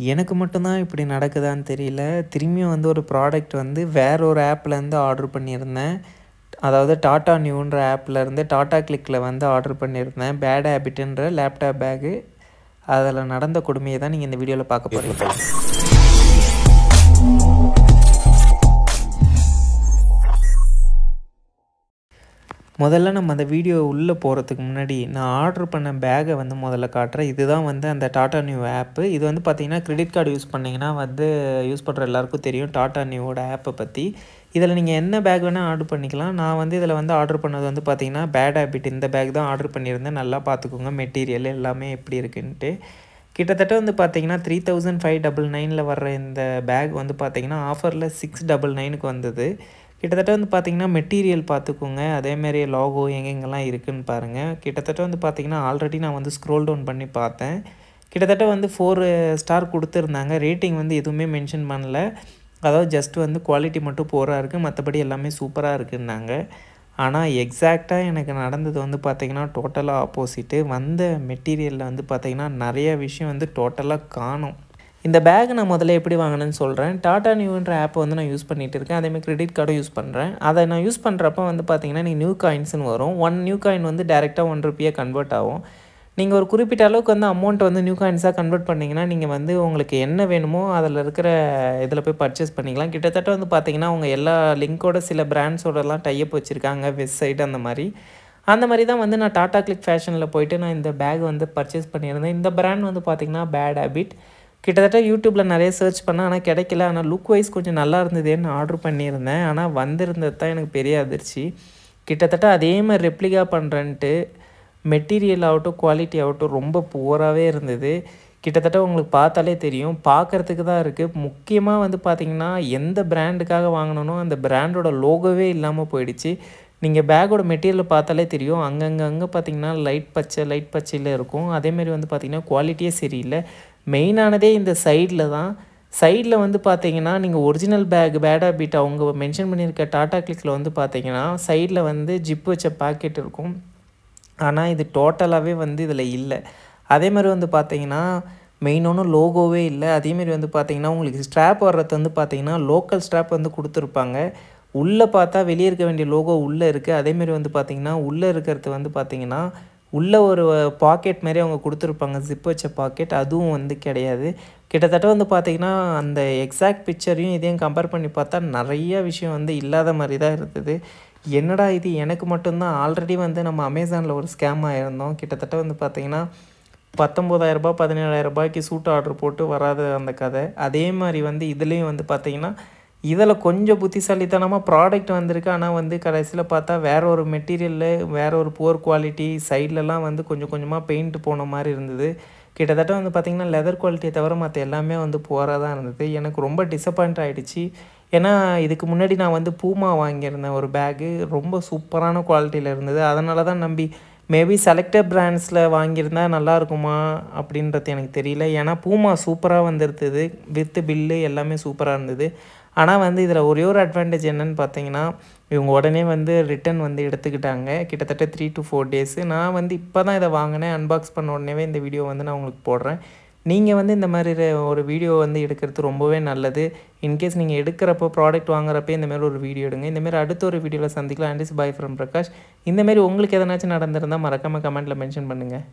எனக்கு மட்டும் தான் இப்படி நடக்குதான்னு தெரியல. திரும்பியும் வந்து ஒரு ப்ராடக்ட் வந்து வேற ஒரு ஆப்லேருந்து ஆர்டர் பண்ணியிருந்தேன். அதாவது டாடா நியூன்ற ஆப்லேருந்து டாடா கிளிக்கில் வந்து ஆர்டர் பண்ணியிருந்தேன். பேட் ஹேபிட்டுன்ற லேப்டாப் பேகு. அதில் நடந்த கொடுமையை தான் நீங்கள் இந்த வீடியோவில் பார்க்க போகிறீங்க. முதல்ல நம்ம அந்த வீடியோ உள்ளே போகிறதுக்கு முன்னாடி நான் ஆர்டர் பண்ண பேக்கை வந்து முதல்ல காட்டுறேன். இதுதான் வந்து அந்த டாடா நியூ ஆப்பு. இது வந்து பார்த்திங்கன்னா கிரெடிட் கார்டு யூஸ் பண்ணிங்கன்னா வந்து யூஸ் பண்ணுற எல்லாருக்கும் தெரியும் டாடா நியூவோட ஆப்பை பற்றி. இதில் நீங்கள் என்ன பேக் வேணால் ஆர்டர் பண்ணிக்கலாம். நான் வந்து இதில் வந்து ஆர்டர் பண்ணது வந்து பார்த்திங்கன்னா பேட் ஹேபிட் இந்த பேக் தான் ஆர்டர் பண்ணியிருந்தேன். நல்லா பார்த்துக்கோங்க மெட்டீரியல் எல்லாமே எப்படி இருக்குன்ட்டு. கிட்டத்தட்ட வந்து பார்த்திங்கன்னா 3599 வர்ற இந்த பேக் வந்து பார்த்திங்கன்னா ஆஃபரில் 699க்கு வந்தது. கிட்டத்தட்ட வந்து பார்த்திங்கன்னா மெட்டீரியல் பார்த்துக்கோங்க. அதேமாரி லாகோ எங்கெங்கெல்லாம் இருக்குதுன்னு பாருங்கள். கிட்டத்தட்ட வந்து பார்த்திங்கன்னா ஆல்ரெடி நான் வந்து ஸ்க்ரோல் டவுன் பண்ணி பார்த்தேன். கிட்டத்தட்ட வந்து 4 ஸ்டார் கொடுத்துருந்தாங்க. ரேட்டிங் வந்து எதுவுமே மென்ஷன் பண்ணல. அதாவது ஜஸ்ட் வந்து குவாலிட்டி மட்டும் போராக இருக்குது, மற்றபடி எல்லாமே சூப்பராக இருக்குன்னாங்க. ஆனால் எக்ஸாக்டாக எனக்கு நடந்தது வந்து பார்த்திங்கன்னா டோட்டலாக ஆப்போசிட்டு. வந்த மெட்டீரியலில் வந்து பார்த்திங்கன்னா நிறைய விஷயம் வந்து டோட்டலாக காணும். இந்த பேக் நான் முதல்ல எப்படி வாங்கினேன்னு சொல்கிறேன். டாடா நியூன்ற ஆப்பை வந்து நான் யூஸ் பண்ணிகிட்டு இருக்கேன். அதேமாதிரி கிரெடிட் கார்டும் யூஸ் பண்ணுறேன். அதை நான் யூஸ் பண்ணுறப்ப வந்து பார்த்திங்கன்னா நீங்கள் நியூ காயின்ஸ்னு வரும். 1 நியூ காயின் வந்து டேரெக்டாக 1 ரூபியாக கன்வெர்ட் ஆகும். நீங்கள் ஒரு குறிப்பிட்ட அளவுக்கு வந்து அமௌண்ட் வந்து நியூ காயின்ஸாக கன்வெர்ட் பண்ணிங்கன்னா நீங்கள் வந்து உங்களுக்கு என்ன வேணுமோ அதில் இருக்கிற இதில் போய் பர்ச்சேஸ் பண்ணிக்கலாம். கிட்டத்தட்ட வந்து பார்த்திங்கன்னா அவங்க எல்லா லிங்க்கோட சில பிராண்ட்ஸோடலாம் டைப் வச்சுருக்காங்க, வெப்சைட் அந்த மாதிரி தான் வந்து நான் டாடா கிளிக் ஃபேஷனில் போயிட்டு நான் இந்த பேக் வந்து பர்ச்சேஸ் பண்ணியிருந்தேன். இந்த பிராண்ட் வந்து பார்த்திங்கன்னா பேட் ஹேபிட். கிட்டத்தட்ட யூடியூப்பில் நிறைய சர்ச் பண்ணேன், ஆனால் கிடைக்கல. ஆனால் லுக் வைஸ் கொஞ்சம் நல்லா இருந்ததுன்னு ஆர்டர் பண்ணியிருந்தேன். ஆனால் வந்திருந்தது தான் எனக்கு பெரிய அதிர்ச்சி. கிட்டத்தட்ட அதே மாதிரி ரெப்ளிகா பண்ணுறேன்ட்டு மெட்டீரியல் ஆகட்டும் குவாலிட்டி ஆகட்டும் ரொம்ப புவராகவே இருந்தது. கிட்டத்தட்ட உங்களுக்கு பார்த்தாலே தெரியும், பார்க்குறதுக்கு தான் இருக்குது. முக்கியமாக வந்து பார்த்திங்கன்னா எந்த பிராண்டுக்காக வாங்கினனோ அந்த பிராண்டோட லோகோவே இல்லாமல் போயிடுச்சு. நீங்கள் பேக்கோட மெட்டீரியல் பார்த்தாலே தெரியும், அங்கங்கே பார்த்திங்கன்னா லைட் பச்சையில் இருக்கும். அதேமாரி வந்து பார்த்திங்கன்னா குவாலிட்டியே சரியில்லை. மெயினானதே இந்த சைடில் தான். சைடில் வந்து பார்த்திங்கன்னா நீங்கள் ஒரிஜினல் பேட் ஹேபிட் அவங்க மென்ஷன் பண்ணியிருக்க டாடா கிளிக்கில் வந்து பார்த்திங்கன்னா சைடில் வந்து ஜிப் வச்ச பாக்கெட் இருக்கும். ஆனால் இது டோட்டலாகவே வந்து இதில் இல்லை. அதேமாதிரி வந்து பார்த்திங்கன்னா மெயினான லோகோவே இல்லை. அதேமாரி வந்து பார்த்திங்கன்னா உங்களுக்கு ஸ்ட்ராப் வர்றது வந்து பார்த்திங்கன்னா லோக்கல் ஸ்ட்ராப் வந்து கொடுத்துருப்பாங்க. உள்ளே பார்த்தா வெளியே இருக்க வேண்டிய லோகோ உள்ளே இருக்குது. அதேமாரி வந்து பார்த்திங்கன்னா உள்ளே இருக்கிறது வந்து பார்த்திங்கன்னா உள்ளே ஒரு பாக்கெட் மாரி அவங்க கொடுத்துருப்பாங்க, ஜிப் வச்ச பாக்கெட். அதுவும் வந்து கிடையாது. கிட்டத்தட்ட வந்து பார்த்திங்கன்னா அந்த எக்ஸாக்ட் பிக்சரையும் இதையும் கம்பேர் பண்ணி பார்த்தா நிறைய விஷயம் வந்து இல்லாத மாதிரி தான் இருந்தது. என்னடா இது எனக்கு மட்டும்தான். ஆல்ரெடி வந்து நம்ம அமேசானில் ஒரு ஸ்கேம் ஆகிருந்தோம். கிட்டத்தட்ட வந்து பார்த்திங்கன்னா 19,000 17,000 சூட் ஆர்டர் போட்டு வராத அந்த கதை. அதே மாதிரி வந்து இதுலேயும் வந்து பார்த்திங்கன்னா இதில் கொஞ்சம் புத்திசாலித்தனமாக ப்ராடக்ட் வந்திருக்கு. ஆனால் வந்து கடைசியில் பார்த்தா வேறு ஒரு மெட்டீரியலில் வேறு ஒரு புவர் குவாலிட்டி, சைட்லலாம் வந்து கொஞ்சம் கொஞ்சமாக பெயிண்ட் போன மாதிரி இருந்தது. கிட்டத்தட்ட வந்து பார்த்திங்கன்னா லெதர் குவாலிட்டியை தவிர மற்ற எல்லாமே வந்து புவராக தான் இருந்தது. எனக்கு ரொம்ப டிசப்பாயிண்ட் ஆகிடுச்சு. ஏன்னா இதுக்கு முன்னாடி நான் வந்து பூமா வாங்கியிருந்தேன் ஒரு பேகு, ரொம்ப சூப்பரான குவாலிட்டியில் இருந்தது. அதனால தான் நம்பி மேபி செலக்டட் பிராண்ட்ஸில் வாங்கியிருந்தா நல்லாயிருக்குமா அப்படின்றது எனக்கு தெரியல. ஏன்னா பூமா சூப்பராக வந்துருந்தது, வித் பில்லு எல்லாமே சூப்பராக இருந்தது. ஆனால் வந்து இதில் ஒரே ஒரு அட்வான்டேஜ் என்னென்னு பார்த்தீங்கன்னா இவங்க உடனே வந்து ரிட்டன் வந்து எடுத்துக்கிட்டாங்க. கிட்டத்தட்ட 3 to 4 days. நான் வந்து இப்போ தான் இதை வாங்கினேன். அன்பாக்ஸ் பண்ண உடனே இந்த வீடியோ வந்து நான் உங்களுக்கு போடுறேன். நீங்கள் வந்து இந்த மாதிரி ஒரு வீடியோ வந்து எடுக்கிறது ரொம்பவே நல்லது. இன்கேஸ் நீங்கள் எடுக்கிறப்போ ப்ராடக்ட் வாங்குறப்போ இந்தமாரி ஒரு வீடியோ எடுங்க. இந்தமாரி அடுத்த ஒரு வீடியோவில் சந்திக்கலாம். And is by from Prakash. இந்தமாரி உங்களுக்கு எதனாச்சும் நடந்திருந்தால் மறக்காமல் கமெண்ட்டில் மென்ஷன் பண்ணுங்கள்.